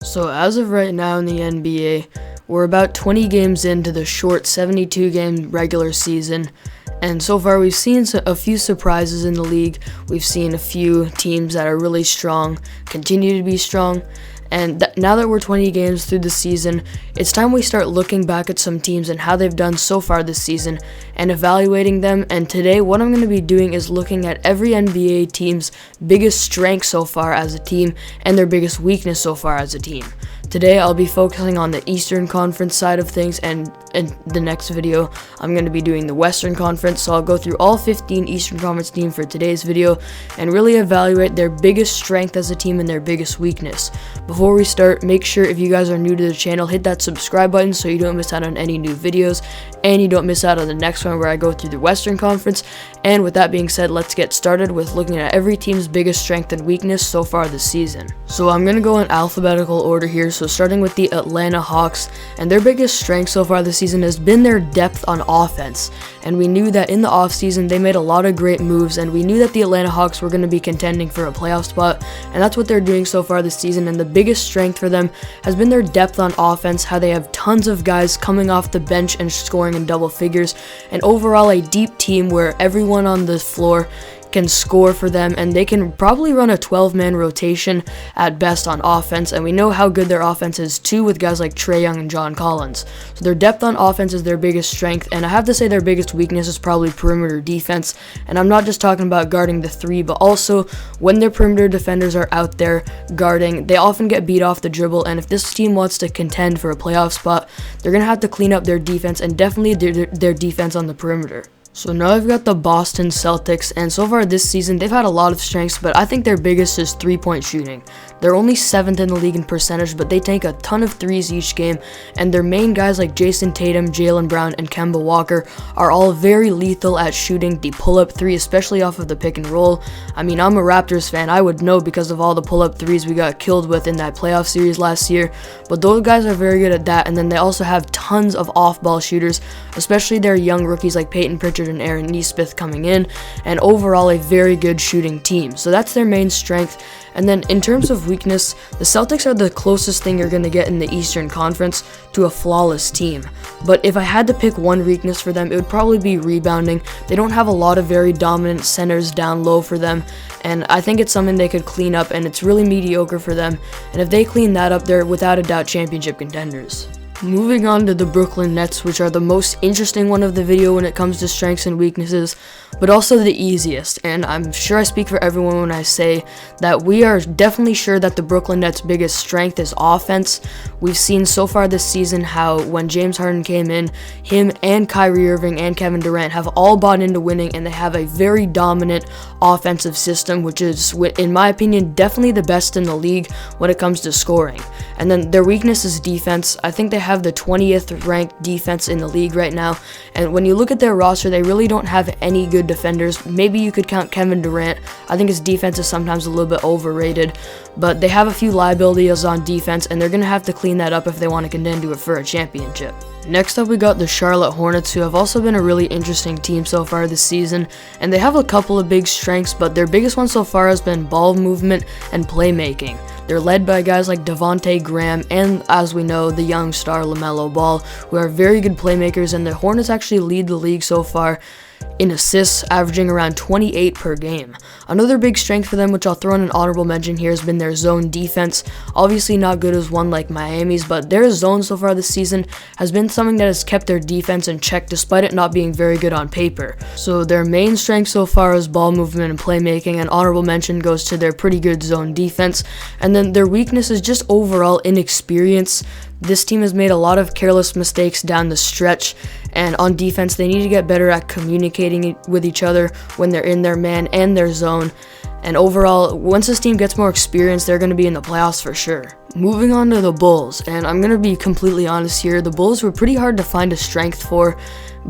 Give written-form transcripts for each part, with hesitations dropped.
So as of right now in the NBA, we're about 20 games into the short 72-game regular season, and so far we've seen a few surprises in the league. We've seen a few teams that are really strong continue to be strong, and now that we're 20 games through the season, it's time we start looking back at some teams and how they've done so far this season and evaluating them. And today what I'm going to be doing is looking at every NBA team's biggest strength so far as a team and their biggest weakness so far as a team. Today I'll be focusing on the Eastern Conference side of things, and in the next video I'm going to be doing the Western Conference, so I'll go through all 15 Eastern Conference teams for today's video and really evaluate their biggest strength as a team and their biggest weakness. Before we start, make sure if you guys are new to the channel, hit that subscribe button so you don't miss out on any new videos and you don't miss out on the next one where I go through the Western Conference. And with that being said, let's get started with looking at every team's biggest strength and weakness so far this season. So I'm going to go in alphabetical order here, so starting with the Atlanta Hawks, and their biggest strength so far this season has been their depth on offense. And we knew that in the offseason they made a lot of great moves, and we knew that the Atlanta Hawks were going to be contending for a playoff spot, and that's what they're doing so far this season. And the biggest strength for them has been their depth on offense, how they have tons of guys coming off the bench and scoring in double figures, and overall a deep team where everyone on the floor can score for them, and they can probably run a 12-man rotation at best on offense, and we know how good their offense is too with guys like Trae Young and John Collins. So their depth on offense is their biggest strength, and I have to say their biggest weakness is probably perimeter defense. And I'm not just talking about guarding the three, but also when their perimeter defenders are out there guarding, they often get beat off the dribble, and if this team wants to contend for a playoff spot, they're going to have to clean up their defense, and definitely their defense on the perimeter. So now I've got the Boston Celtics, and so far this season they've had a lot of strengths, but I think their biggest is three-point shooting. They're only 7th in the league in percentage, but they take a ton of threes each game, and their main guys like Jason Tatum, Jaylen Brown, and Kemba Walker are all very lethal at shooting the pull-up three, especially off of the pick and roll. I mean, I'm a Raptors fan, I would know because of all the pull-up threes we got killed with in that playoff series last year, but those guys are very good at that. And then they also have tons of off-ball shooters, especially their young rookies like Peyton Pritchard and Aaron Nesmith coming in, and overall a very good shooting team. So that's their main strength. And then in terms of weakness, the Celtics are the closest thing you're going to get in the Eastern Conference to a flawless team. But if I had to pick one weakness for them, it would probably be rebounding. They don't have a lot of very dominant centers down low for them, and I think it's something they could clean up, and it's really mediocre for them. And if they clean that up, they're without a doubt championship contenders. Moving on to the Brooklyn Nets, which are the most interesting one of the video when it comes to strengths and weaknesses, but also the easiest. And I'm sure I speak for everyone when I say that we are definitely sure that the Brooklyn Nets' biggest strength is offense. We've seen so far this season how when James Harden came in, him and Kyrie Irving and Kevin Durant have all bought into winning, and they have a very dominant offensive system, which is, in my opinion, definitely the best in the league when it comes to scoring. And then their weakness is defense. I think they have the 20th ranked defense in the league right now, and when you look at their roster, they really don't have any good defenders. Maybe you could count Kevin Durant. I think his defense is sometimes a little bit overrated, but they have a few liabilities on defense, and they're going to have to clean that up if they want to contend to it for a championship. Next up, we got the Charlotte Hornets, who have also been a really interesting team so far this season, and they have a couple of big strengths, but their biggest one so far has been ball movement and playmaking. They're led by guys like Devontae Graham and, as we know, the young star LaMelo Ball, who are very good playmakers, and the Hornets actually lead the league so far in assists, averaging around 28 per game. Another big strength for them, which I'll throw in an honorable mention here, has been their zone defense. Obviously not good as one like Miami's, but their zone so far this season has been something that has kept their defense in check despite it not being very good on paper. So their main strength so far is ball movement and playmaking, and honorable mention goes to their pretty good zone defense. And then their weakness is just overall inexperience. This team has made a lot of careless mistakes down the stretch, and on defense they need to get better at communicating with each other when they're in their man and their zone. And overall, once this team gets more experience, they're going to be in the playoffs for sure. Moving on to the Bulls, and I'm going to be completely honest here, the Bulls were pretty hard to find a strength for,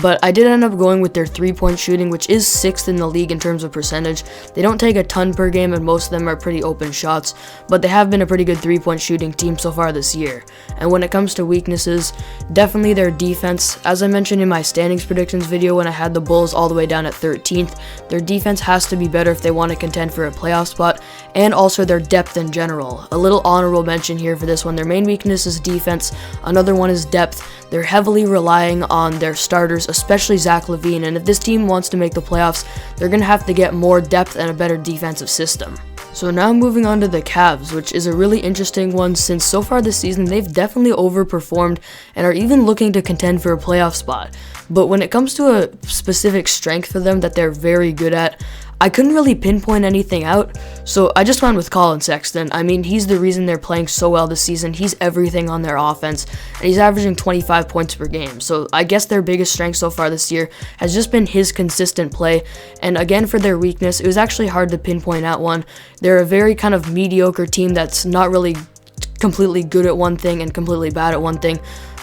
but I did end up going with their three-point shooting, which is 6th in the league in terms of percentage. They don't take a ton per game, and most of them are pretty open shots, but they have been a pretty good three-point shooting team so far this year. And when it comes to weaknesses, definitely their defense. As I mentioned in my standings predictions video when I had the Bulls all the way down at 13th, their defense has to be better if they want to contend for a playoff spot, and also their depth in general. A little honorable mention here for this one. Their main weakness is defense. Another one is depth. They're heavily relying on their starters, especially Zach LaVine, and if this team wants to make the playoffs, they're going to have to get more depth and a better defensive system. So now moving on to the Cavs, which is a really interesting one since so far this season they've definitely overperformed and are even looking to contend for a playoff spot. But when it comes to a specific strength for them that they're very good at, I couldn't really pinpoint anything out, so I just went with Colin Sexton. I mean, he's the reason they're playing so well this season. He's everything on their offense, and he's averaging 25 points per game. So I guess their biggest strength so far this year has just been his consistent play. And again, for their weakness, it was actually hard to pinpoint out one. They're a very kind of mediocre team that's not really completely good at one thing and completely bad at one thing.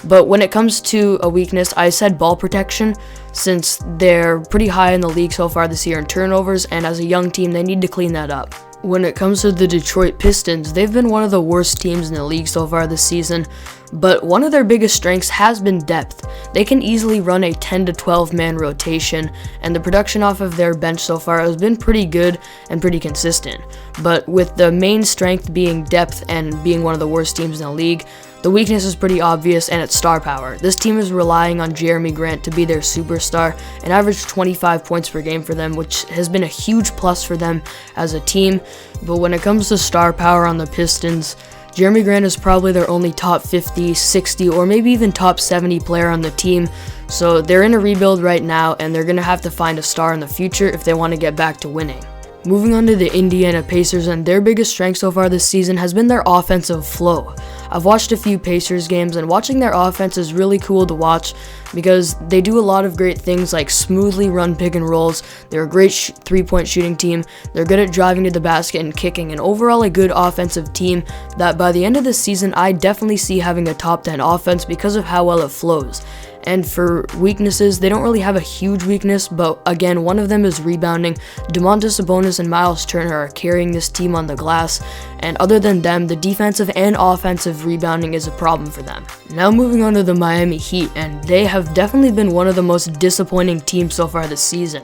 But when it comes to a weakness, I said ball protection, since they're pretty high in the league so far this year in turnovers, and as a young team, they need to clean that up. When it comes to the Detroit Pistons, they've been one of the worst teams in the league so far this season, but one of their biggest strengths has been depth. They can easily run a 10 to 12 man rotation, and the production off of their bench so far has been pretty good and pretty consistent. But with the main strength being depth and being one of the worst teams in the league, the weakness is pretty obvious, and it's star power. This team is relying on Jeremy Grant to be their superstar and averaged 25 points per game for them, which has been a huge plus for them as a team. But when it comes to star power on the Pistons, Jeremy Grant is probably their only top 50, 60, or maybe even top 70 player on the team. So they're in a rebuild right now, and they're going to have to find a star in the future if they want to get back to winning. Moving on to the Indiana Pacers, and their biggest strength so far this season has been their offensive flow. I've watched a few Pacers games, and watching their offense is really cool to watch because they do a lot of great things like smoothly run pick and rolls. They're a great three-point shooting team. They're good at driving to the basket and kicking, and overall a good offensive team that by the end of the season I definitely see having a top 10 offense because of how well it flows. And for weaknesses, they don't really have a huge weakness, but again, one of them is rebounding. Domantas Sabonis and Miles Turner are carrying this team on the glass, and other than them, the defensive and offensive rebounding is a problem for them. Now moving on to the Miami Heat, and they have definitely been one of the most disappointing teams so far this season.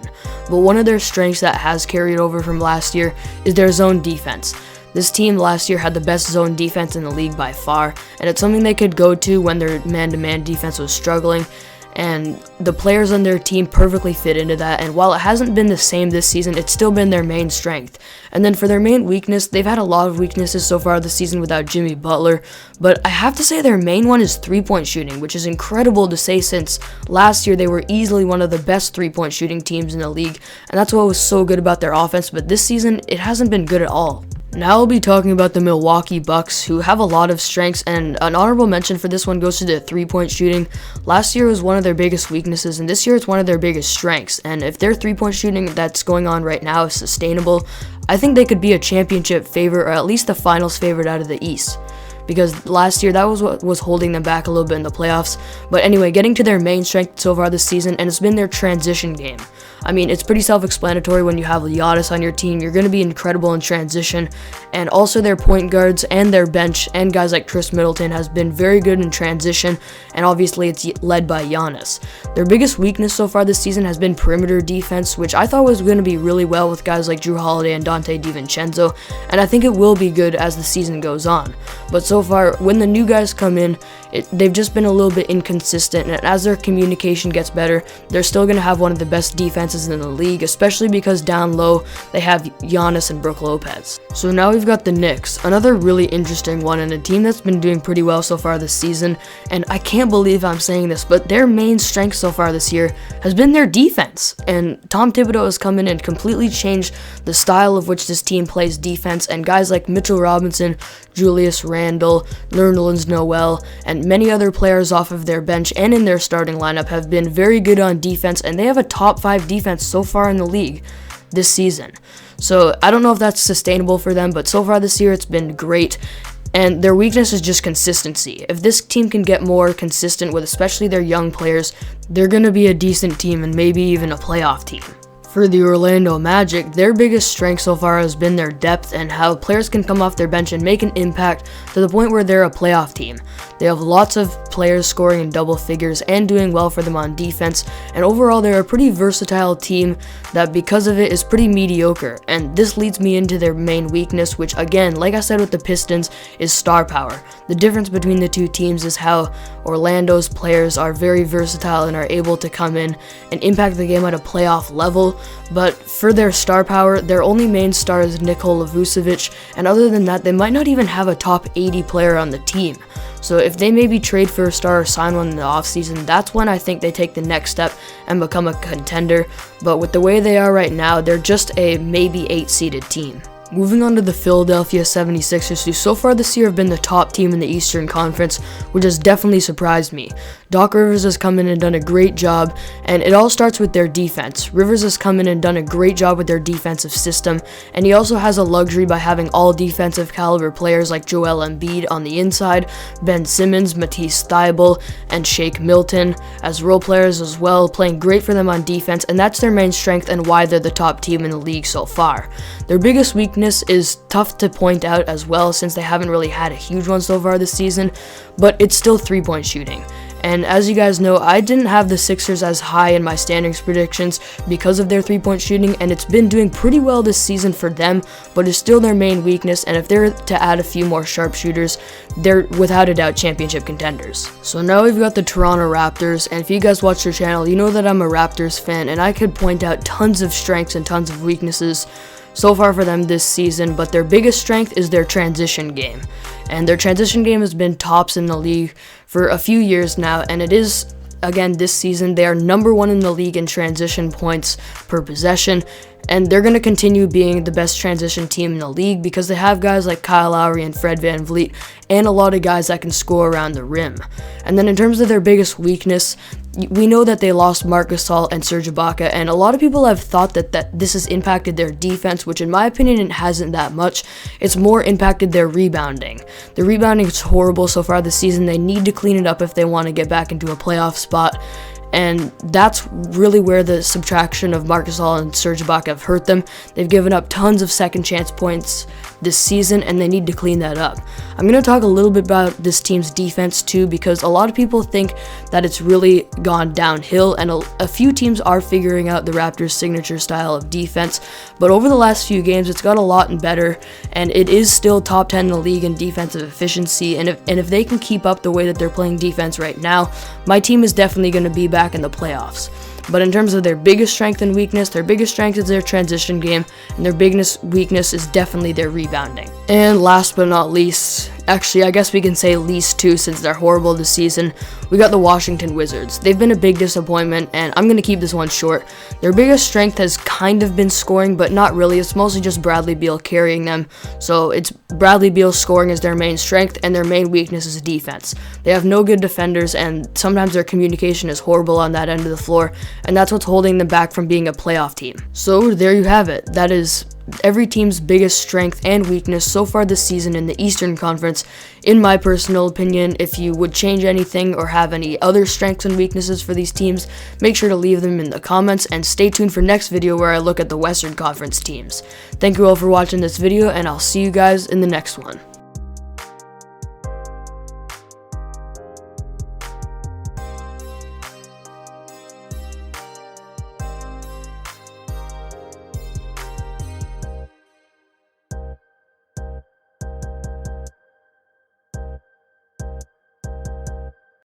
But one of their strengths that has carried over from last year is their zone defense. This team last year had the best zone defense in the league by far, and it's something they could go to when their man-to-man defense was struggling, and the players on their team perfectly fit into that, and while it hasn't been the same this season, it's still been their main strength. And then for their main weakness, they've had a lot of weaknesses so far this season without Jimmy Butler, but I have to say their main one is three-point shooting, which is incredible to say since last year they were easily one of the best three-point shooting teams in the league, and that's what was so good about their offense, but this season, it hasn't been good at all. Now I'll be talking about the Milwaukee Bucks, who have a lot of strengths, and an honorable mention for this one goes to their three-point shooting. Last year was one of their biggest weaknesses, and this year it's one of their biggest strengths, and if their three-point shooting that's going on right now is sustainable, I think they could be a championship favorite, or at least the finals favorite out of the East. Because last year, that was what was holding them back a little bit in the playoffs. But anyway, getting to their main strength so far this season, and it's been their transition game. I mean, it's pretty self-explanatory when you have Giannis on your team. You're going to be incredible in transition. And also their point guards and their bench and guys like Chris Middleton has been very good in transition. And obviously it's led by Giannis. Their biggest weakness so far this season has been perimeter defense, which I thought was going to be really well with guys like Drew Holiday and Dante DiVincenzo. And I think it will be good as the season goes on. But so far, when the new guys come in, they've just been a little bit inconsistent, and as their communication gets better, they're still going to have one of the best defenses in the league, especially because down low, they have Giannis and Brook Lopez. So now we've got the Knicks, another really interesting one, and a team that's been doing pretty well so far this season, and I can't believe I'm saying this, but their main strength so far this year has been their defense, and Tom Thibodeau has come in and completely changed the style of which this team plays defense, and guys like Mitchell Robinson, Julius Randle, Nerlens Noel, and many other players off of their bench and in their starting lineup have been very good on defense, and they have a top 5 defense so far in the league this season. So I don't know if that's sustainable for them, but so far this year it's been great. And their weakness is just consistency. If this team can get more consistent with especially their young players, they're going to be a decent team and maybe even a playoff team. For the Orlando Magic, their biggest strength so far has been their depth and how players can come off their bench and make an impact to the point where they're a playoff team. They have lots of players scoring in double figures and doing well for them on defense, and overall they're a pretty versatile team that because of it is pretty mediocre. And this leads me into their main weakness, which again, like I said with the Pistons, is star power. The difference between the two teams is how Orlando's players are very versatile and are able to come in and impact the game at a playoff level, but for their star power, their only main star is Nikola Vucevic, and other than that, they might not even have a top 80 player on the team. So if they maybe trade for a star or sign one in the offseason, that's when I think they take the next step and become a contender. But with the way they are right now, they're just a maybe 8-seeded team. Moving on to the Philadelphia 76ers, who so far this year have been the top team in the Eastern Conference, which has definitely surprised me. Doc Rivers has come in and done a great job, and it all starts with their defense. Rivers has come in and done a great job with their defensive system, and he also has a luxury by having all defensive caliber players like Joel Embiid on the inside, Ben Simmons, Matisse Thybulle, and Shake Milton as role players as well, playing great for them on defense, and that's their main strength and why they're the top team in the league so far. Their biggest weakness is tough to point out as well, since they haven't really had a huge one so far this season, but it's still three-point shooting. And as you guys know, I didn't have the Sixers as high in my standings predictions because of their three-point shooting, and it's been doing pretty well this season for them, but it's still their main weakness, and if they're to add a few more sharpshooters, they're without a doubt championship contenders. So now we've got the Toronto Raptors, and if you guys watch their channel, you know that I'm a Raptors fan, and I could point out tons of strengths and tons of weaknesses so far for them this season, but their biggest strength is their transition game. And their transition game has been tops in the league for a few years now, and it is, again, this season, they are number one in the league in transition points per possession, and they're going to continue being the best transition team in the league because they have guys like Kyle Lowry and Fred VanVleet, and a lot of guys that can score around the rim. And then in terms of their biggest weakness, we know that they lost Marc Gasol and Serge Ibaka, and a lot of people have thought that this has impacted their defense, which in my opinion it hasn't that much. It's more impacted their rebounding. The rebounding is horrible so far this season. They need to clean it up if they want to get back into a playoff spot. And that's really where the subtraction of Marc Gasol and Serge Ibaka have hurt them. They've given up tons of second chance points this season, and they need to clean that up. I'm going to talk a little bit about this team's defense too, because a lot of people think that it's really gone downhill, and a few teams are figuring out the Raptors' signature style of defense, but over the last few games it's got a lot better, and it is still top 10 in the league in defensive efficiency, and if they can keep up the way that they're playing defense right now, my team is definitely going to be back in the playoffs. But in terms of their biggest strength and weakness, their biggest strength is their transition game, and their biggest weakness is definitely their rebounding. And last but not least, actually I guess we can say least too, since they're horrible this season, we got the Washington Wizards. They've been a big disappointment, and I'm going to keep this one short. Their biggest strength has kind of been scoring, but not really. It's mostly just Bradley Beal carrying them. So it's Bradley Beal scoring is their main strength, and their main weakness is defense. They have no good defenders, and sometimes their communication is horrible on that end of the floor, and that's what's holding them back from being a playoff team. So there you have it. That is every team's biggest strength and weakness so far this season in the Eastern Conference. In my personal opinion, if you would change anything or have any other strengths and weaknesses for these teams, make sure to leave them in the comments, and stay tuned for next video where I look at the Western Conference teams. Thank you all for watching this video, and I'll see you guys in the next one.